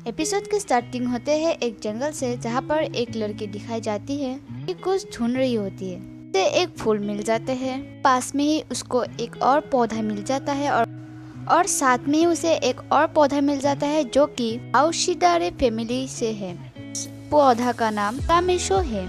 Episode की starting होते है एक जंगल से, जहाँ पर एक लड़की दिखाई जाती है कि कुछ ढूंढ रही होती है। उसे एक फूल मिल जाते हैं, पास में ही उसको एक और पौधा मिल जाता है और साथ में ही उसे एक और पौधा मिल जाता है जो कि आउशिडारे फैमिली से है। पौधा का नाम कामेशो है।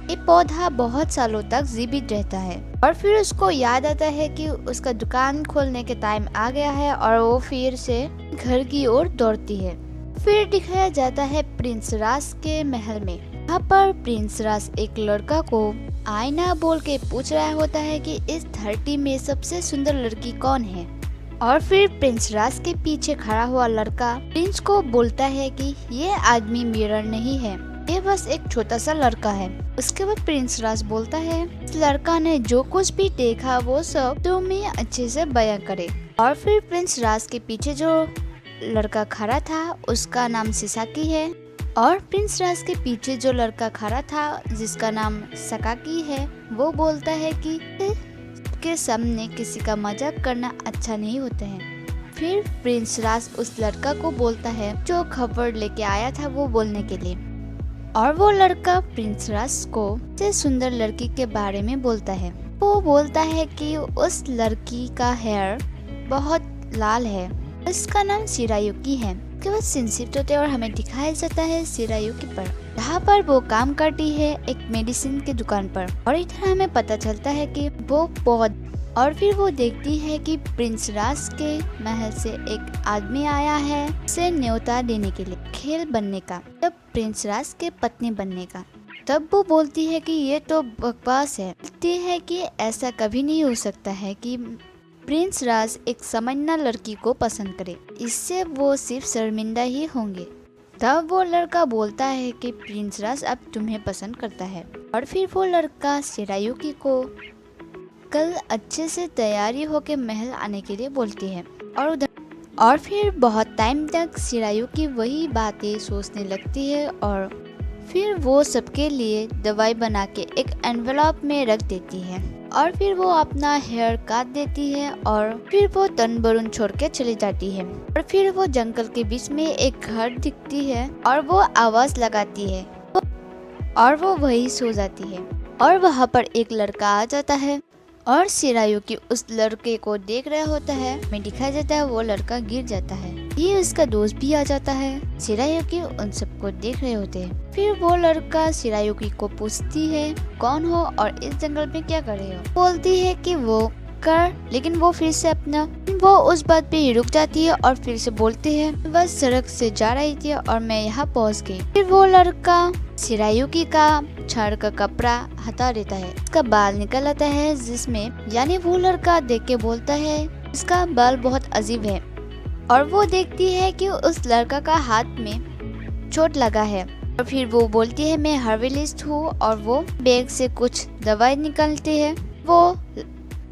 ये पौधा बहुत सालों तक जीवित रहता है और फिर उसको याद आता है कि उसका दुकान खोलने के टाइम आ गया है और वो फिर से घर की ओर दौड़ती है। फिर दिखाया जाता है प्रिंस राज के महल में। यहाँ पर प्रिंस राज एक लड़का को आईना बोल के पूछ रहा होता है कि इस धरती में सबसे सुंदर लड़की कौन है। और फिर प्रिंस राज के पीछे खड़ा हुआ लड़का प्रिंस को बोलता है कि ये आदमी मिरर नहीं है, ये बस एक छोटा सा लड़का है। उसके बाद प्रिंस राज बोलता है इस लड़का ने जो कुछ भी देखा वो सब तुम्हें अच्छे से बयां करे। और फिर प्रिंस राज के पीछे जो लड़का खड़ा था उसका नाम सिसाकी है और प्रिंस राज के पीछे जो लड़का खड़ा था जिसका नाम सकाकी है वो बोलता है कि के सामने किसी का मजाक करना अच्छा नहीं होता है। फिर प्रिंस राज उस लड़का को बोलता है जो खबर लेके आया था वो बोलने के लिए, और वो लड़का प्रिंस राज को सबसे सुंदर लड़की के बारे में बोलता है। वो बोलता है कि उस लड़की का हेयर बहुत लाल है, उसका नाम शिरायुकी है। उसके बाद सीन शिफ्ट होते और हमें दिखाया जाता है शिरायुकी पर, जहाँ पर वो काम करती है एक मेडिसिन की दुकान पर। और इधर हमें पता चलता है कि वो पौध और फिर वो देखती है कि प्रिंस राज के महल से एक आदमी आया है उसे न्योता देने के लिए खेल बनने का, तब प्रिंस राज के पत्नी बनने का। तब वो बोलती है कि ये तो बकवास है, बोलती है कि ऐसा कभी नहीं हो सकता है कि प्रिंस राज एक सामान्य लड़की को पसंद करे, इससे वो सिर्फ शर्मिंदा ही होंगे। तब वो लड़का बोलता है कि प्रिंस राज अब तुम्हें पसंद करता है। और फिर वो लड़का शिरायुकी को कल अच्छे से तैयारी होके महल आने के लिए बोलती है। और फिर बहुत टाइम तक शिरायुकी वही बातें सोचने लगती है और फिर वो सबके लिए दवाई बना के एक एनवेलप में रख देती है। और फिर वो अपना हेयर काट देती है और फिर वो तन बरुन छोड़ के चली जाती है। और फिर वो जंगल के बीच में एक घर दिखती है और वो आवाज लगाती है और वो वही सो जाती है। और वहाँ पर एक लड़का आ जाता है और शिरायुकी उस लड़के को देख रहा होता है। में दिखाया जाता है वो लड़का गिर जाता है, ये उसका दोस्त भी आ जाता है। शिरायुकी उन सबको देख रहे होते हैं। फिर वो लड़का शिरायुकी को पूछती है कौन हो और इस जंगल में क्या कर रहे हो। बोलती है कि वो कर, लेकिन वो फिर से वो उस बात पे ही रुक जाती है और फिर से बोलती है बस सड़क से जा रही थी और मैं यहाँ पहुँच गई। फिर वो लड़का शिरायुकी का छड़ का कपड़ा हटा देता है, उसका बाल निकल आता है जिसमें, यानी वो लड़का देख के बोलता है इसका बाल बहुत अजीब है। और वो देखती है कि उस लड़का का हाथ में चोट लगा है। और फिर वो बोलती है मैं हर्बलिस्ट हूँ और वो बैग से कुछ दवाई निकालती है। वो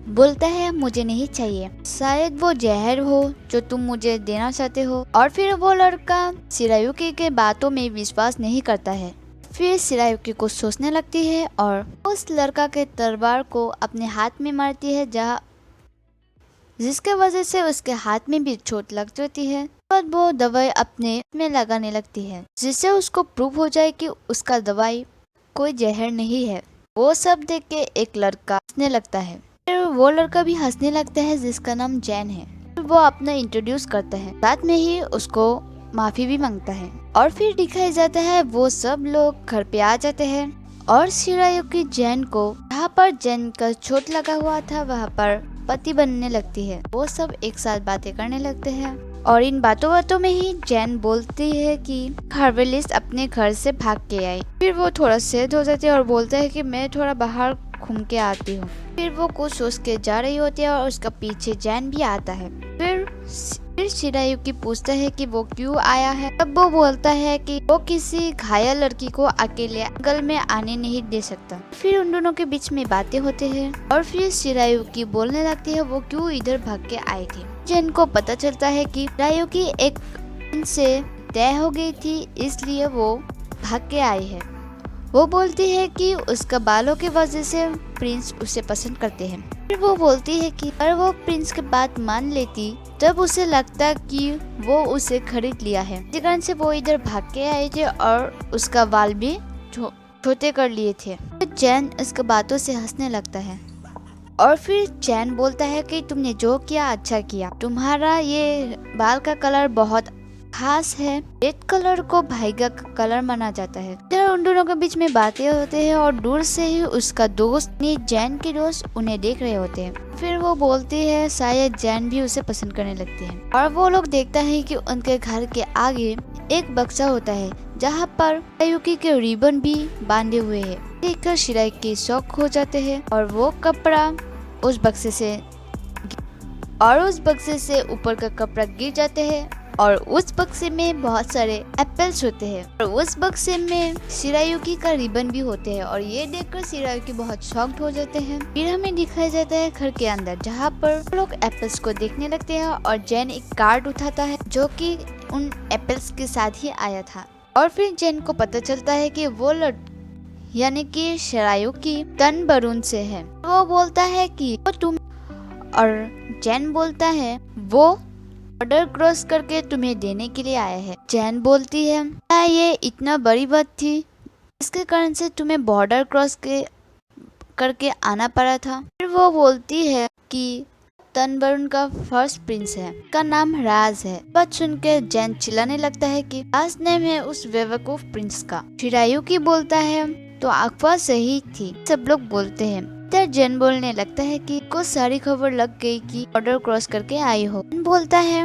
बोलता है मुझे नहीं चाहिए, शायद वो जहर हो जो तुम मुझे देना चाहते हो। और फिर वो लड़का शिरायुकी के बातों में विश्वास नहीं करता है। फिर शिरायुकी को सोचने लगती है और उस लड़का के तलवार को अपने हाथ में मारती है, जिसके वजह से उसके हाथ में भी चोट लग जाती है। और वो दवाई अपने में लगाने लगती है जिससे उसको प्रूव हो जाए कि उसका दवाई कोई जहर नहीं है। वो सब देख के एक लड़का हंसने लगता है। फिर वो लड़का भी हंसने लगता है जिसका नाम जैन है। फिर वो अपना इंट्रोड्यूस करता है, साथ में ही उसको माफी भी मांगता है। और फिर दिखाया जाता है वो सब लोग घर पे आ जाते हैं और शिरायुकी जैन को, जहाँ पर जैन का चोट लगा हुआ था वहाँ पर पति बनने लगती है। वो सब एक साथ बातें करने लगते हैं और इन बातों में ही जैन बोलती है कि हर्बलिस्ट अपने घर से भाग के आई। फिर वो थोड़ा सैड हो जाती है और बोलता है कि मैं थोड़ा बाहर घूम के आती हूँ। फिर वो कुछ सोच के जा रही होती है और उसका पीछे जैन भी आता है। फिर शिरायुकी पूछता है कि वो क्यों आया है। तब वो बोलता है कि वो किसी घायल लड़की को अकेले जंगल में आने नहीं दे सकता। फिर उन दोनों के बीच में बातें होते हैं और फिर शिरायुकी बोलने लगती है वो क्यों इधर भाग के आए थे। जैन को पता चलता है कि शिरायुकी एक से तय हो गई थी, इसलिए वो भाग के आई है। वो बोलती है कि उसका बालों की वजह से प्रिंस उसे पसंद करते हैं। फिर वो बोलती है कि अगर वो प्रिंस की बात मान लेती तब उसे लगता कि वो उसे खरीद लिया है। इसी कारण से वो इधर भाग के आए थे और उसका बाल भी छोटे कर लिए थे। फिर जैन उसके बातों से हंसने लगता है और फिर जैन बोलता है कि तुमने जो किया अच्छा किया, तुम्हारा ये बाल का कलर बहुत खास है। रेड कलर को भाग्य का कलर माना जाता है। इधर उन दोनों के बीच में बातें होते हैं और दूर से ही उसका दोस्त जैन के दोस्त उन्हें देख रहे होते हैं। फिर वो बोलती है शायद जैन भी उसे पसंद करने लगती है और वो लोग देखता है कि उनके घर के आगे एक बक्सा होता है जहाँ पर शिरायुकी के रिबन भी बांधे हुए हैं। देखकर शिरायुकी शौक हो जाते हैं और वो कपड़ा उस बक्से से ऊपर का कपड़ा गिर जाते हैं और उस बक्से में बहुत सारे एप्पल्स होते हैं और उस बक्से में शिरायुकी का रिबन भी होते हैं और ये देखकर शिरायुकी बहुत शॉक्ड हो जाते हैं। फिर हमें दिखाया जाता है घर के अंदर जहाँ पर लोग एप्पल्स को देखने लगते हैं और जैन एक कार्ड उठाता है जो कि उन एप्पल्स के साथ ही आया था और फिर जैन को पता चलता है कि वो यानी कि शिरायुकी तनबरून से है। वो बोलता है कि वो तुम और जैन बोलता है वो बॉर्डर क्रॉस करके तुम्हें देने के लिए आया है। जैन बोलती है क्या ये इतना बड़ी बात थी इसके कारण से तुम्हें बॉर्डर क्रॉस करके आना पड़ा था। फिर वो बोलती है कि तनबरून का फर्स्ट प्रिंस है, का नाम राज है। बात सुन के जैन चिल्लाने लगता है कि राज नेम है उस बेवकूफ प्रिंस का। शिरायुकी बोलता है तो अफवाह सही थी, सब लोग बोलते हैं। तब जैन बोलने लगता है कि को सारी खबर लग गई कि बॉर्डर क्रॉस करके आई हो। बोलता है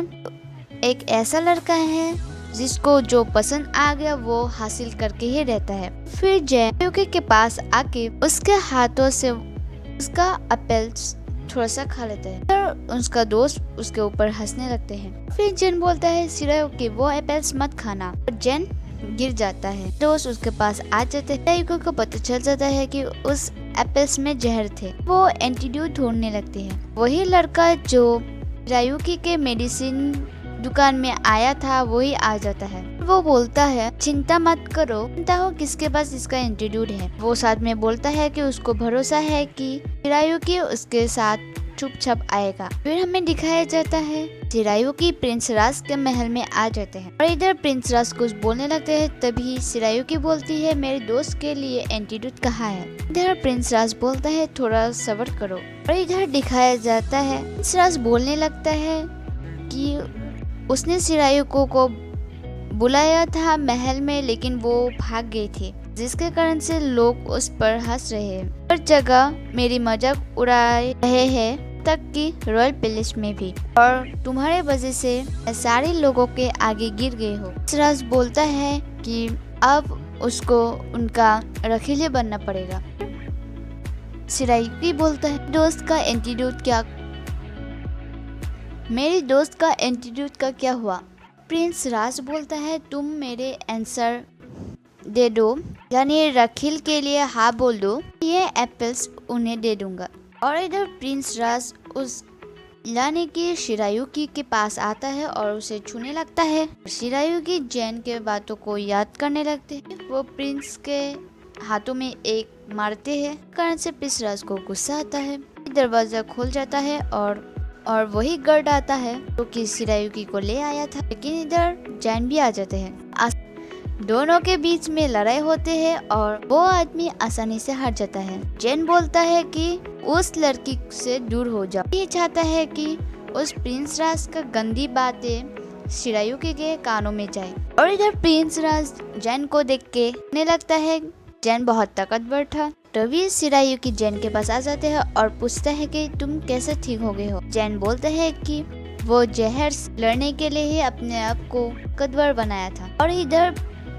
एक ऐसा लड़का है जिसको जो पसंद आ गया वो हासिल करके ही रहता है। फिर जैन शिरायुकी के पास आके उसके हाथों से उसका एप्पल्स थोड़ा सा खा लेता है और उसका दोस्त उसके ऊपर हंसने लगते हैं। फिर जैन बोलता है शिरायुकी वो एप्पल्स मत खाना और जैन गिर जाता है। दोस्त उसके पास आ जाते हैं। शिरायुकी को पता चल जाता है कि उस एप्पल्स में जहर थे। वो एंटीडोट ढूंढने लगते हैं। वही लड़का जो शिरायुकी के मेडिसिन दुकान में आया था वही आ जाता है। वो बोलता है चिंता मत करो, चिंता हो किसके पास इसका एंटीडोट है। वो साथ में बोलता है कि उसको भरोसा है कि शिरायुकी उसके साथ चुपचाप आएगा। फिर हमें दिखाया जाता है शिरायुकी प्रिंस राज के महल में आ जाते हैं और इधर प्रिंस राज कुछ बोलने लगते हैं। तभी शिरायुकी बोलती है मेरे दोस्त के लिए एंटीडोट कहाँ है। इधर प्रिंस राज बोलता है थोड़ा सब्र करो और इधर दिखाया जाता है प्रिंस राज बोलने लगता है कि उसने शिरायुकी को बुलाया था महल में लेकिन वो भाग गई थी जिसके कारण से लोग उस पर हंस रहे हैं। हर जगह मेरी मजाक उड़ा रहे हैं तक कि रॉयल पैलेस में भी और तुम्हारे वजह से सारे लोगों के आगे गिर गए हो। राज बोलता है कि अब उसको उनका रखीले बनना पड़ेगा। शिरायुकी बोलता है मेरी दोस्त का एंटीडोट का क्या हुआ। प्रिंस राज बोलता है तुम मेरे आंसर दे दो यानी रखील के लिए हाँ बोल दो, ये एप्पल्स उन्हें दे दूंगा। और इधर प्रिंस राज उस यानी कि शिरायुकी के पास आता है और उसे छूने लगता है। शिरायुकी जैन के बातों को याद करने लगते हैं। वो प्रिंस के हाथों में एक मारते हैं कारण से प्रिंस राज को गुस्सा आता है। दरवाजा खुल जाता है और वही गार्ड आता है जो कि शिरायुकी को ले आया था। लेकिन इधर जैन भी आ जाते हैं। दोनों के बीच में लड़ाई होते हैं और वो आदमी आसानी से हार जाता है। जैन बोलता है कि उस लड़की से दूर हो जाओ। ये चाहता है कि उस प्रिंस राज का गंदी बातें शिरायुकी के कानों में जाए। और इधर प्रिंस राज जैन को देख के कहने लगता है जैन बहुत ताकतवर था। तभी शिरायुकी जैन के पास आ जाते हैं और पूछता है कि तुम कैसे ठीक हो गए हो। जैन बोलता है कि वो जहर लड़ने के लिए ही अपने आप को ताकतवर बनाया था। और इधर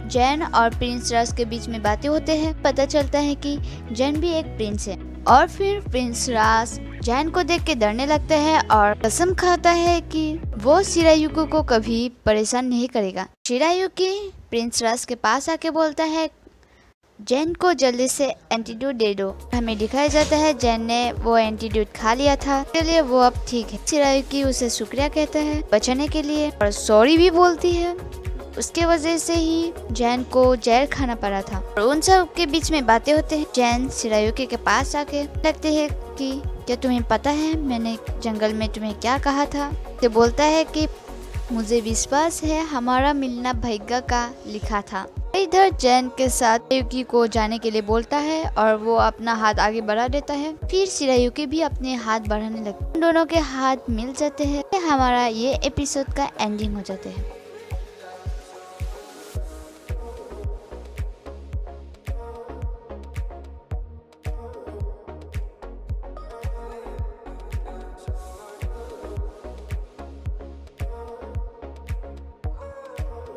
जैन और प्रिंस राज के बीच में बातें होते हैं। पता चलता है कि जैन भी एक प्रिंस है। और फिर प्रिंस राज जैन को देख के डरने लगता है और कसम खाता है कि वो शिरायुकी को कभी परेशान नहीं करेगा। शिरायुकी प्रिंस राज के पास आके बोलता है जैन को जल्दी से एंटीडोट दे दो। हमें दिखाया जाता है जैन ने वो एंटीडोट खा लिया था, इसलिए वो अब ठीक है। शिरायुकी उसे शुक्रिया कहता है बचाने के लिए और सॉरी भी बोलती है। उसके वजह से ही जैन को जेल खाना पड़ा था। और उन सब के बीच में बातें होते हैं। जैन शिरायुकी के पास आके लगते है कि क्या तुम्हें पता है मैंने जंगल में तुम्हें क्या कहा था। तो बोलता है कि मुझे विश्वास है हमारा मिलना भाग्य का लिखा था। इधर जैन के साथ शिरायुकी को जाने के लिए बोलता है और वो अपना हाथ आगे बढ़ा देता है। फिर शिरायुकी भी अपने हाथ बढ़ाने लगता है। दोनों के हाथ मिल जाते हैं। हमारा ये एपिसोड का एंडिंग हो जाते हैं।